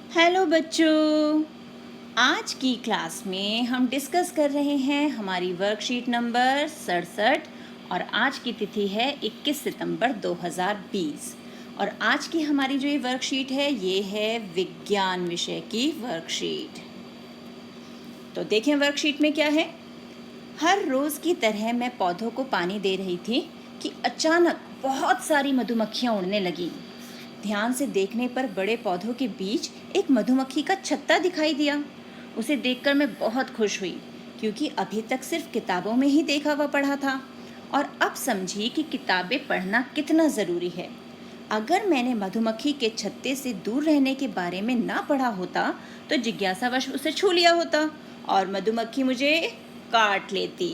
Hello बच्चों, आज की क्लास में हम डिस्कस कर रहे हैं हमारी वर्कशीट नंबर 67 और आज की तिथि है 21 सितंबर 2020 और आज की हमारी जो ये वर्कशीट है ये है विज्ञान विषय की वर्कशीट। तो देखें वर्कशीट में क्या है। हर रोज़ की तरह मैं पौधों को पानी दे रही थी कि अचानक बहुत सारी मधुमक्खियाँ उड़ने लगीं। ध्यान से देखने पर बड़े पौधों के बीच एक मधुमक्खी का छत्ता दिखाई दिया। उसे देखकर मैं बहुत खुश हुई क्योंकि अभी तक सिर्फ किताबों में ही देखा व पढ़ा था और अब समझी कि किताबें पढ़ना कितना ज़रूरी है। अगर मैंने मधुमक्खी के छत्ते से दूर रहने के बारे में ना पढ़ा होता तो जिज्ञासावश उसे छू लिया होता और मधुमक्खी मुझे काट लेती।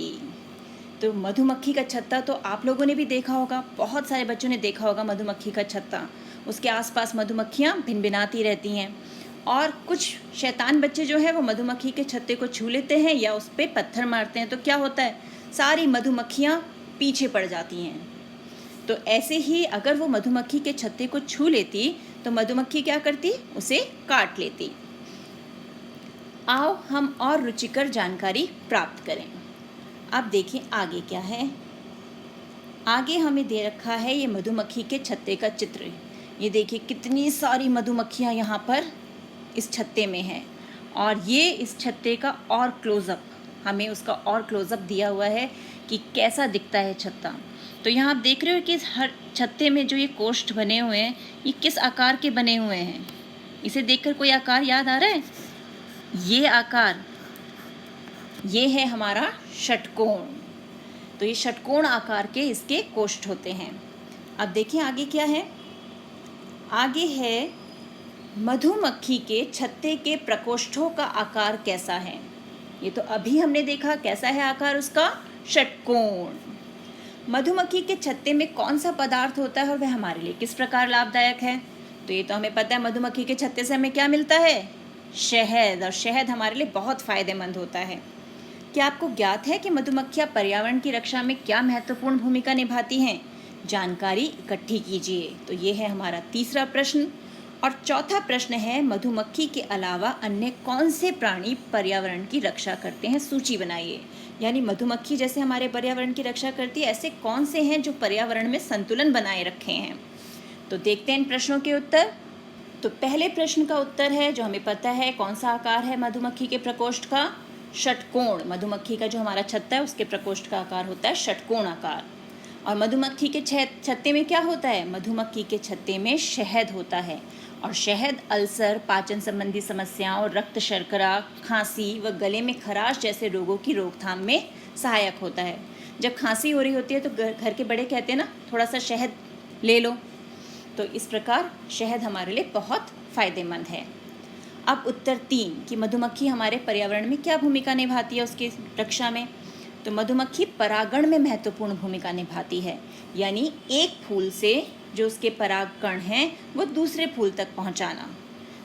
तो मधुमक्खी का छत्ता तो आप लोगों ने भी देखा होगा, बहुत सारे बच्चों ने देखा होगा मधुमक्खी का छत्ता। उसके आसपास मधुमक्खियाँ भिनभिनाती रहती हैं और कुछ शैतान बच्चे जो है वो मधुमक्खी के छत्ते को छू लेते हैं या उस पर पत्थर मारते हैं तो क्या होता है, सारी मधुमक्खियाँ पीछे पड़ जाती हैं। तो ऐसे ही अगर वो मधुमक्खी के छत्ते को छू लेती तो मधुमक्खी क्या करती, उसे काट लेती। आओ हम और रुचिकर जानकारी प्राप्त करें। अब देखिए आगे क्या है। आगे हमें दे रखा है ये मधुमक्खी के छत्ते का चित्र। ये देखिए कितनी सारी मधुमक्खियाँ यहाँ पर इस छत्ते में हैं और ये इस छत्ते का और क्लोज़अप, हमें उसका और क्लोज़अप दिया हुआ है कि कैसा दिखता है छत्ता। तो यहाँ आप देख रहे हो कि हर छत्ते में जो ये कोष्ठ बने हुए हैं ये किस आकार के बने हुए हैं। इसे देखकर कोई आकार याद आ रहा है? ये आकार, ये है हमारा षटकोण। तो ये षटकोण आकार के इसके कोष्ठ होते हैं। अब देखिए आगे क्या है। आगे है मधुमक्खी के छत्ते के प्रकोष्ठों का आकार कैसा है। ये तो अभी हमने देखा कैसा है आकार उसका, षटकोण। मधुमक्खी के छत्ते में कौन सा पदार्थ होता है और वह हमारे लिए किस प्रकार लाभदायक है। तो ये तो हमें पता है, मधुमक्खी के छत्ते से हमें क्या मिलता है, शहद, और शहद हमारे लिए बहुत फायदेमंद होता है। क्या आपको ज्ञात है कि मधुमक्खियाँ पर्यावरण की रक्षा में क्या महत्वपूर्ण भूमिका निभाती हैं? जानकारी इकट्ठी कीजिए। तो ये है हमारा तीसरा प्रश्न। और चौथा प्रश्न है मधुमक्खी के अलावा अन्य कौन से प्राणी पर्यावरण की रक्षा करते हैं, सूची बनाइए। यानी मधुमक्खी जैसे हमारे पर्यावरण की रक्षा करती है, ऐसे कौन से हैं जो पर्यावरण में संतुलन बनाए रखे हैं। तो देखते हैं इन प्रश्नों के उत्तर। तो पहले प्रश्न का उत्तर है, जो हमें पता है कौन सा आकार है मधुमक्खी के प्रकोष्ठ का, षटकोण। मधुमक्खी का जो हमारा छत्ता है उसके प्रकोष्ठ का आकार होता है षटकोण आकार। और मधुमक्खी के छत्ते में क्या होता है, मधुमक्खी के छत्ते में शहद होता है और शहद अल्सर, पाचन संबंधी समस्याओं, रक्त शर्करा, खांसी व गले में खराश जैसे रोगों की रोकथाम में सहायक होता है। जब खांसी हो रही होती है तो घर के बड़े कहते हैं ना, थोड़ा सा शहद ले लो। तो इस प्रकार शहद हमारे लिए बहुत फायदेमंद है। अब उत्तर 3 कि मधुमक्खी हमारे पर्यावरण में क्या भूमिका निभाती है उसकी रक्षा में। तो मधुमक्खी परागण में महत्वपूर्ण भूमिका निभाती है, यानी एक फूल से जो उसके परागकण हैं वो दूसरे फूल तक पहुंचाना।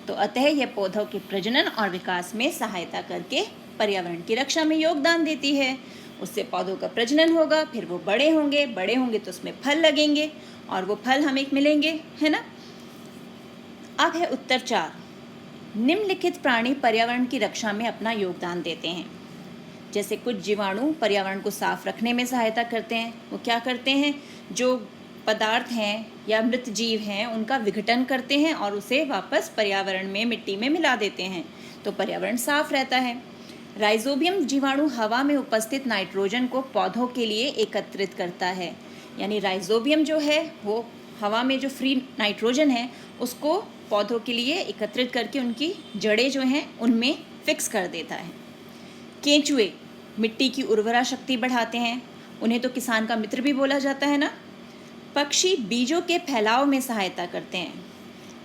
तो अतः यह पौधों के प्रजनन और विकास में सहायता करके पर्यावरण की रक्षा में योगदान देती है। उससे पौधों का प्रजनन होगा, फिर वो बड़े होंगे तो उसमें फल लगेंगे और वो फल हमें मिलेंगे, है ना। अब है उत्तर 4, निम्नलिखित प्राणी पर्यावरण की रक्षा में अपना योगदान देते हैं। जैसे कुछ जीवाणु पर्यावरण को साफ रखने में सहायता करते हैं। वो क्या करते हैं, जो पदार्थ हैं या मृत जीव हैं उनका विघटन करते हैं और उसे वापस पर्यावरण में, मिट्टी में मिला देते हैं, तो पर्यावरण साफ रहता है। राइजोबियम जीवाणु हवा में उपस्थित नाइट्रोजन को पौधों के लिए एकत्रित करता है। यानी राइजोबियम जो है वो हवा में जो फ्री नाइट्रोजन है उसको पौधों के लिए एकत्रित करके उनकी जड़ें जो हैं उनमें फिक्स कर देता है। केंचुए मिट्टी की उर्वरा शक्ति बढ़ाते हैं, उन्हें तो किसान का मित्र भी बोला जाता है ना। पक्षी बीजों के फैलाव में सहायता करते हैं।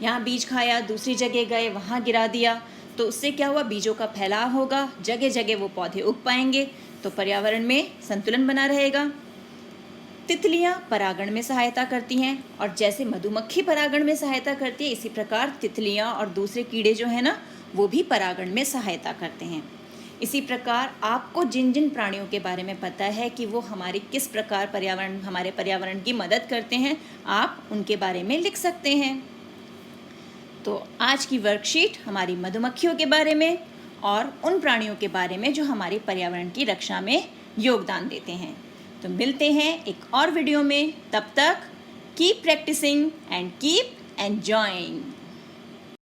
यहाँ बीज खाया, दूसरी जगह गए, वहाँ गिरा दिया, तो उससे क्या हुआ, बीजों का फैलाव होगा, जगह जगह वो पौधे उग पाएंगे, तो पर्यावरण में संतुलन बना रहेगा। तितलियाँ परागण में सहायता करती हैं और जैसे मधुमक्खी परागण में सहायता करती है, इसी प्रकार तितलियाँ और दूसरे कीड़े जो हैं ना वो भी परागण में सहायता करते हैं। इसी प्रकार आपको जिन जिन प्राणियों के बारे में पता है कि वो हमारी किस प्रकार हमारे पर्यावरण की मदद करते हैं, आप उनके बारे में लिख सकते हैं। तो आज की वर्कशीट हमारी मधुमक्खियों के बारे में और उन प्राणियों के बारे में जो हमारे पर्यावरण की रक्षा में योगदान देते हैं। तो मिलते हैं एक और वीडियो में, तब तक keep practicing and keep enjoying.